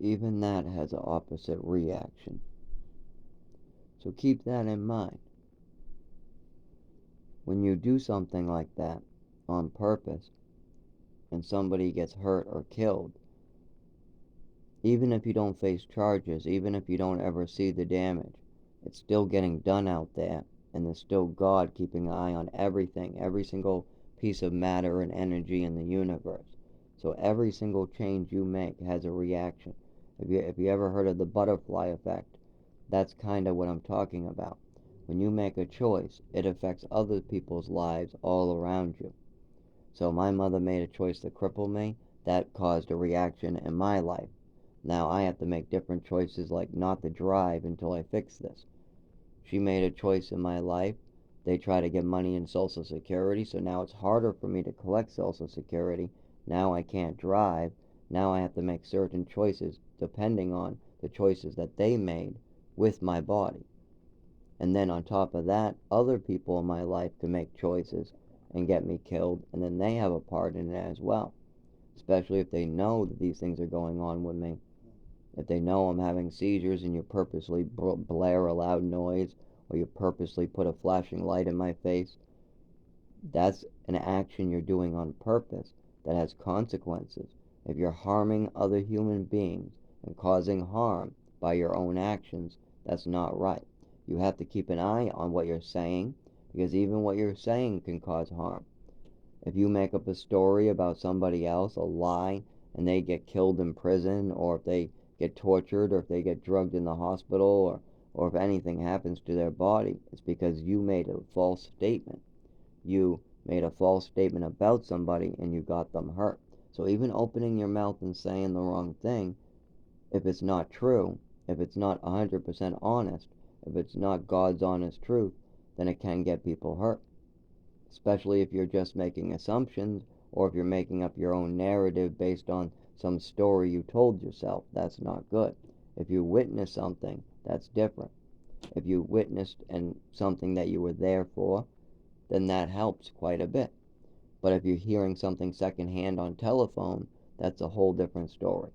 even that has an opposite reaction. So keep that in mind. When you do something like that on purpose and somebody gets hurt or killed, even if you don't face charges, even if you don't ever see the damage, it's still getting done out there, and there's still God keeping an eye on everything, every single piece of matter and energy in the universe. So every single change you make has a reaction. If you ever heard of the butterfly effect, that's kind of what I'm talking about. When you make a choice, it affects other people's lives all around you. So my mother made a choice to cripple me. That caused a reaction in my life. Now I have to make different choices, like not to drive until I fix this. She made a choice in my life. They try to get money in Social Security, so now it's harder for me to collect Social Security. Now I can't drive. Now I have to make certain choices depending on the choices that they made with my body. And then on top of that, other people in my life can make choices and get me killed, and then they have a part in it as well. Especially if they know that these things are going on with me. If they know I'm having seizures and you purposely blare a loud noise, or you purposely put a flashing light in my face, that's an action you're doing on purpose that has consequences. If you're harming other human beings and causing harm by your own actions, that's not right. You have to keep an eye on what you're saying, because even what you're saying can cause harm. If you make up a story about somebody else, a lie, and they get killed in prison, or if they get tortured, or if they get drugged in the hospital, or if anything happens to their body, it's because you made a false statement. You made a false statement about somebody and you got them hurt. So even opening your mouth and saying the wrong thing, if it's not true, if it's not 100% honest, if it's not God's honest truth, then it can get people hurt. Especially if you're just making assumptions, or if you're making up your own narrative based on some story you told yourself. That's not good. If you witness something, that's different. If you witnessed and something that you were there for, then that helps quite a bit. But if you're hearing something secondhand on telephone, that's a whole different story.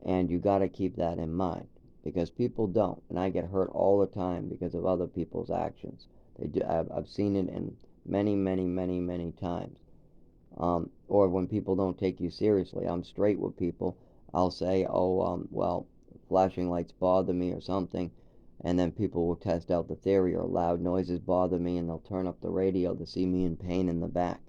And you got to keep that in mind, because people don't, and I get hurt all the time because of other people's actions. They do. I've seen it in many, many, many, many times. Or when people don't take you seriously. I'm straight with people. I'll say, oh, well, flashing lights bother me or something, and then people will test out the theory, or loud noises bother me, and they'll turn up the radio to see me in pain in the back.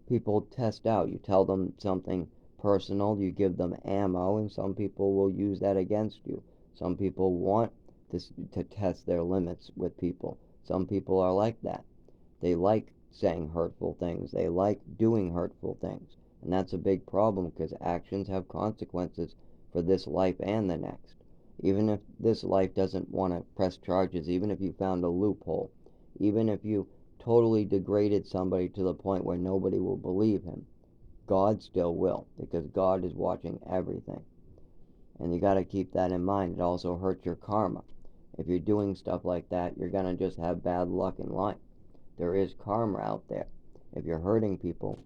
People test out. You tell them something personal, you give them ammo, and some people will use that against you. Some people want to test their limits with people. Some people are like that. They like saying hurtful things. They like doing hurtful things. And that's a big problem, because actions have consequences for this life and the next. Even if this life doesn't want to press charges, even if you found a loophole, even if you totally degraded somebody to the point where nobody will believe him, God still will, because God is watching everything. And you got to keep that in mind. It also hurts your karma. If you're doing stuff like that, you're going to just have bad luck in life. There is karma out there. If you're hurting people,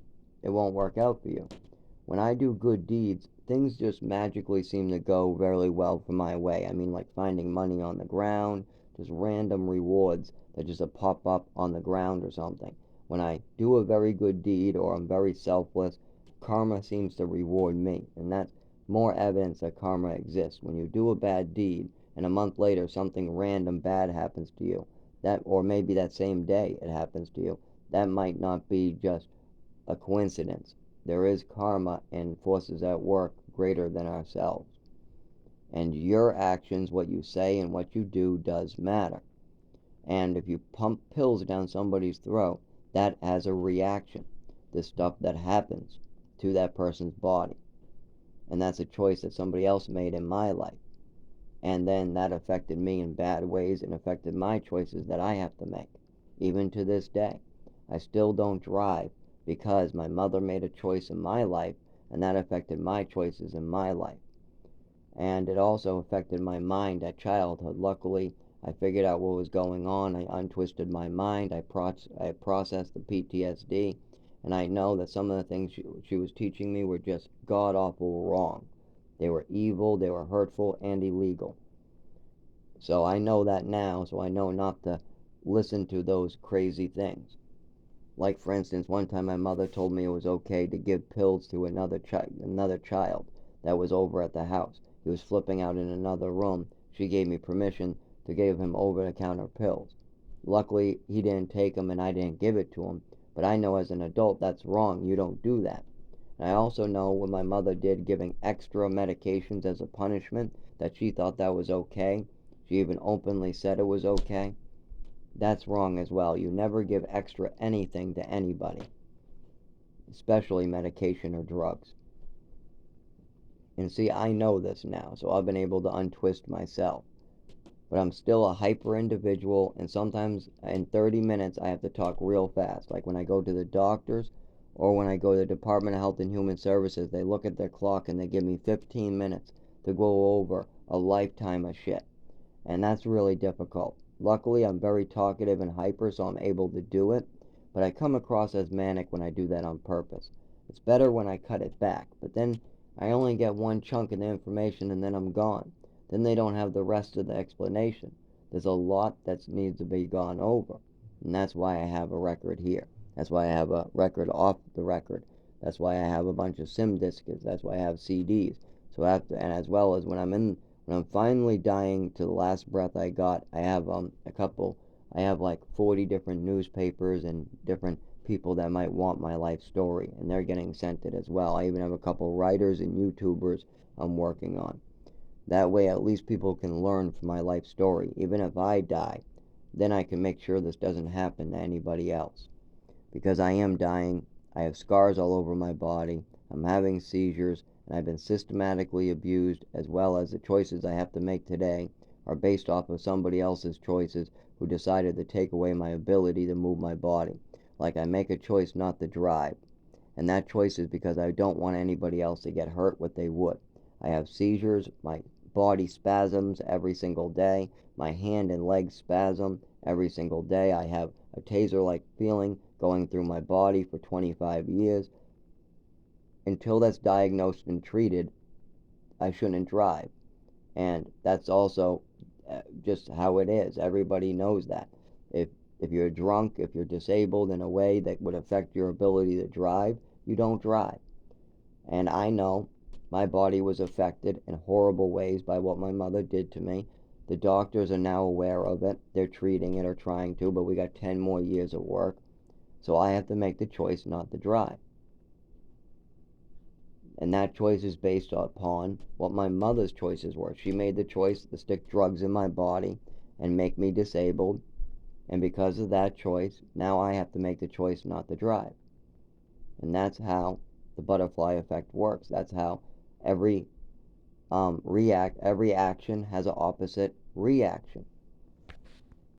it won't work out for you. When I do good deeds, things just magically seem to go very well for my way. I mean, like finding money on the ground, just random rewards that just pop up on the ground or something. When I do a very good deed, or I'm very selfless, karma seems to reward me. And that's more evidence that karma exists. When you do a bad deed and a month later something random bad happens to you, that, or maybe that same day it happens to you, that might not be just a coincidence. There is karma and forces at work greater than ourselves. And your actions, what you say and what you do, does matter. And if you pump pills down somebody's throat, that has a reaction to stuff that happens to that person's body. And that's a choice that somebody else made in my life. And then that affected me in bad ways and affected my choices that I have to make. Even to this day, I still don't drive, because my mother made a choice in my life, and that affected my choices in my life. And it also affected my mind at childhood. Luckily, I figured out what was going on. I untwisted my mind. I processed the PTSD, and I know that some of the things she was teaching me were just god-awful wrong. They were evil, they were hurtful, and illegal. So I know that now, so I know not to listen to those crazy things. Like, for instance, one time my mother told me it was okay to give pills to another child that was over at the house. He was flipping out in another room. She gave me permission to give him over-the-counter pills. Luckily, he didn't take them and I didn't give it to him. But I know as an adult that's wrong. You don't do that. And I also know what my mother did, giving extra medications as a punishment, that she thought that was okay. She even openly said it was okay. That's wrong as well. You never give extra anything to anybody, especially medication or drugs. And see, I know this now, so I've been able to untwist myself. But I'm still a hyper individual, and sometimes in 30 minutes I have to talk real fast. Like when I go to the doctors or when I go to the Department of Health and Human Services, they look at their clock and they give me 15 minutes to go over a lifetime of shit. And that's really difficult. Luckily, I'm very talkative and hyper, so I'm able to do it, but I come across as manic when I do that on purpose. It's better when I cut it back, but then I only get one chunk of the information and then I'm gone. Then they don't have the rest of the explanation. There's a lot that needs to be gone over, and that's why I have a record here. That's why I have a record off the record. That's why I have a bunch of sim discs. That's why I have CDs. So after, and as well as when I'm finally dying to the last breath I got, I have I have like 40 different newspapers and different people that might want my life story, and they're getting sent it as well. I even have a couple writers and YouTubers I'm working on. That way, at least people can learn from my life story. Even if I die, then I can make sure this doesn't happen to anybody else. Because I am dying, I have scars all over my body, I'm having seizures, and I've been systematically abused, as well as the choices I have to make today are based off of somebody else's choices who decided to take away my ability to move my body. Like I make a choice not to drive, and that choice is because I don't want anybody else to get hurt what they would. I have seizures, my body spasms every single day, my hand and leg spasm every single day. I have a taser-like feeling going through my body for 25 years. Until that's diagnosed and treated, I shouldn't drive. And that's also just how it is. Everybody knows that. If if you're drunk, if you're disabled in a way that would affect your ability to drive, you don't drive. And I know my body was affected in horrible ways by what my mother did to me. The doctors are now aware of it. They're treating it or trying to, but we got 10 more years of work. So I have to make the choice not to drive. And that choice is based upon what my mother's choices were. She made the choice to stick drugs in my body and make me disabled. And because of that choice, now I have to make the choice not to drive. And that's how the butterfly effect works. That's how every every action has an opposite reaction.